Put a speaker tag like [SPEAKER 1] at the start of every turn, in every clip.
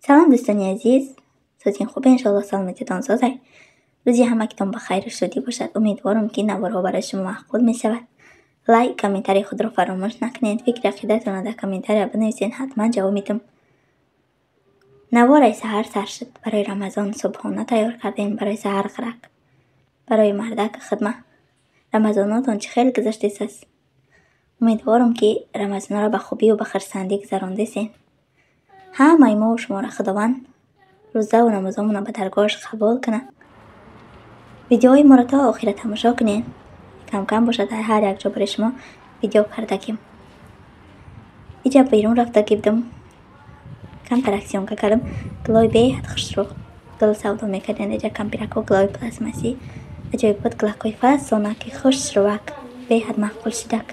[SPEAKER 1] سلام دوستان عزیز، صوتین خوبه؟ انشاءالله سلامتتان سازه. روزی همکتان بخیر شدی باشد. امیدوارم که نوارها برای شما محفوظ می شود. لایک کامنتاری خود را فراموش نکنید. فکر عقیدتان در کامنتاری بنویسید، حتما جواب میدم. نوار سحر سر شد. برای رمضان صبحانه تیار کردیم. برای سحر خرک، برای مردک خدمه. رمضاناتان چه خیلی گذشته است. امیدوارم که رمضان را به خوبی و به خرسندی گذراندید. همه ما و شما را خداوند روزه و نمازمون را به درگاهش قبول کنه. ویدیوهای ما را تا آخر تماشا کنین. کم کم باشد هر یک جا برای شما ویدیو کرده کیم. اینجا بیرون رفته گفتم کم ترکسیون که کردم. گلای به خوش رو گل سودا میکردن. اینجا کم پیرکو گلای پلاسماسی اجای بود گلکوی فاسونه که خوش رو وک به حد مقبول شدک.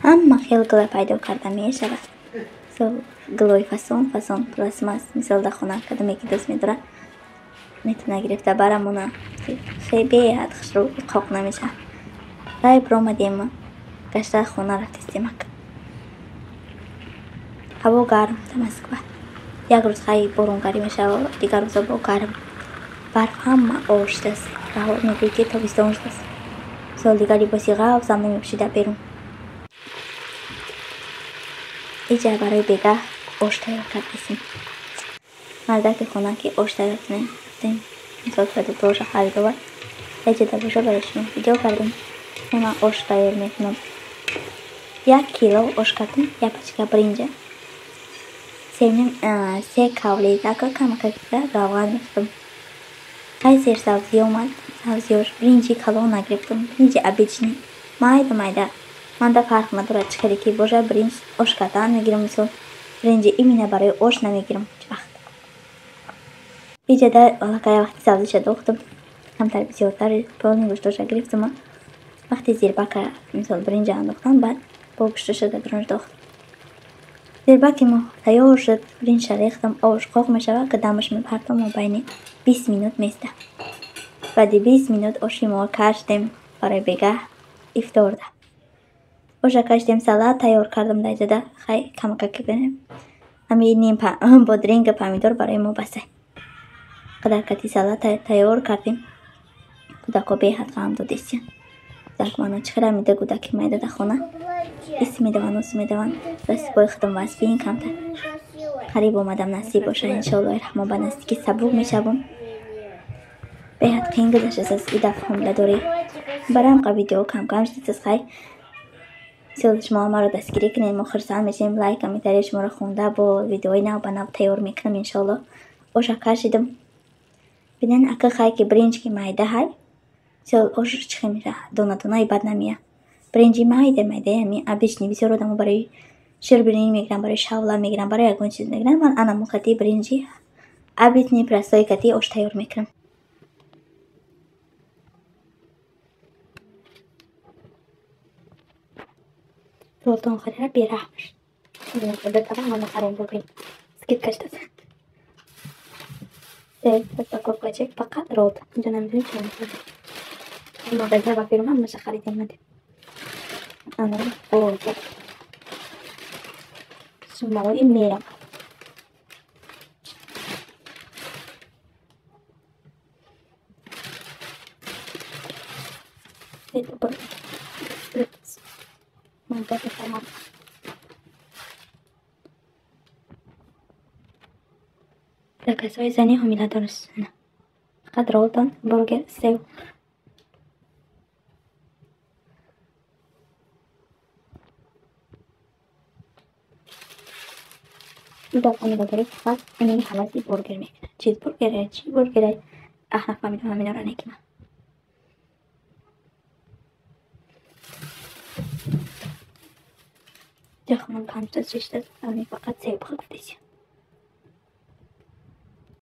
[SPEAKER 1] هم خیلی گل پیدا کرده می شود. گلوی فاسون پلاسماس مثل در خونه کدومی که دوست میداره میتونه گرفته برامونه. خیلی حد خوش رو قاق نمیشه. رای برامدیم گشته خونه رفتیم. هوا گرم در موسکوا. یک روز خیلی بارونگری میشه و دیگر روزا با گرم. برف هم آشت است. رهار میگوی که تابستان است. سال دیگر لباسی غاب زمین میپوشیده بیرون. اینجا برای بگه آش تیار کردیم. مردک خونه که آش تیار کنیم. مثال پردوتاش خریده بود. اینجا در بوشه برای شما ویدیو کردیم. من آش تیار میکنم. 1 کیلو آش کردیم. یک پچکه برنج. 3 کاولی دکا کم کردیم. روغن میکنم. های سیر سبزی اومد. سبزیاش برنجی کلو نگرفتم. برنج ابیجنی مایده من در فرق نداره چکاری که باشه. برنج آش کردن میگیرم. مثل برنج ایمینه برای آش نمیگیرم. چه وقت اینجا در که وقتی سبزی شد دوختم کمتر بسیارتر پول گوشتاش گرفتم. وقتی زیربک مثل برنج انداختم بعد با گوشتاش در برنج دوختم. زیربک ما تیار شد. برنج ریختم. آش قاق میشود که دمش میپرتم و بین 20 منوت میسته. بعد 20 منوت آشی ما کشتیم برای بگه افطار ده. آش کشتیم. سالاد تیار کردم در جده خیلی کمک کنیم. همین نیم با درینگ پامیدور برای ما بسه. قدر کتی سالاد تیار کردیم. کودکا به حد فهم دادیستین. کودک منو چخیره میده کودکی میده در خونه. ایست میدوان اوست میدوان. دست بای خودم واسفین کمتر. قریب اومدم نصیب باشه انشاءالله الرحمن. به نزدیکی صبور میشوم. به حد قین گذشت از ای دفعه حمله داری. برام ویدیو کم کم شدید از خیلی. سیل شما ما رو دستگیری کنید. ما خرسان میشیم. لایک کامنتاری شما رو خونده با ویدیوی نو به نو تیار میکنم انشاءالله. آش کشیدم. ببینن اکه خیلی که برنج که مایده های. سیل آش چخه میره. دونه دونه بد نمیه. برنجی مایده همین ابیجنی بسیار آدمو برای شیربرنی میگیرن. برای شاولا میگیرن. برای اگون چیز میگیرن. من انا مخاطی برنجی ابیجنی پرستای کتی آش تیار میکنم. Rolton خریده بیرحمش. به طبعا من خریم بگیم. سکیت کشته سن. بس بکر بچه فقط رولت. اینجا نمیدونی چه میکنه. این مغازه با پیرم هم میشه خریدیم ندیم. انا رولت. شما این میرم. Itu ber. Mantap sama. Zaказо زنی همیلا درست نه. فقط رولتون برگر سیو. ایده همیلا داری فقط این حواسی برگر میکنه. چیز برگره. احنا فهمیدم همینا را نکنه. جخمون 5 تا 6 تا فقط سیو خود دیدیم.